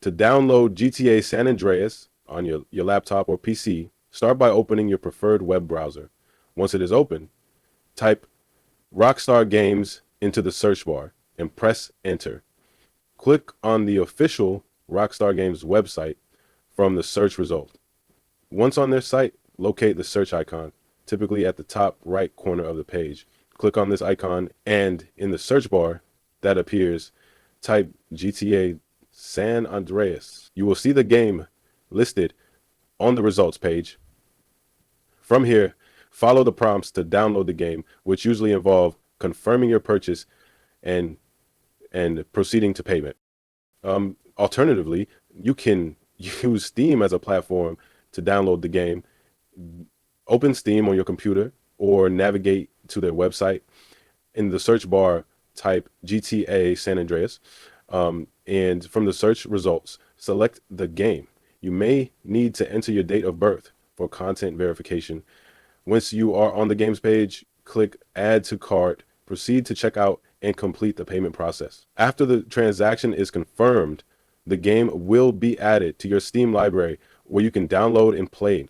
To download GTA San Andreas on your laptop or PC, start by opening your preferred web browser. Once it is open, type Rockstar Games into the search bar and press enter. Click on the official Rockstar Games website from the search result. Once on their site, locate the search icon, typically at the top right corner of the page. Click on this icon, and in the search bar that appears, type GTA San Andreas. You will see the game listed on the results page. From here, follow the prompts to download the game, which usually involve confirming your purchase and proceeding to payment. Alternatively, you can use Steam as a platform to download the game. Open Steam on your computer or navigate to their website. In the search bar, type GTA San Andreas, and from the search results, select the game. You may need to enter your date of birth for content verification. Once you are on the games page, click Add to Cart, proceed to checkout, and complete the payment process. After the transaction is confirmed, the game will be added to your Steam library where you can download and play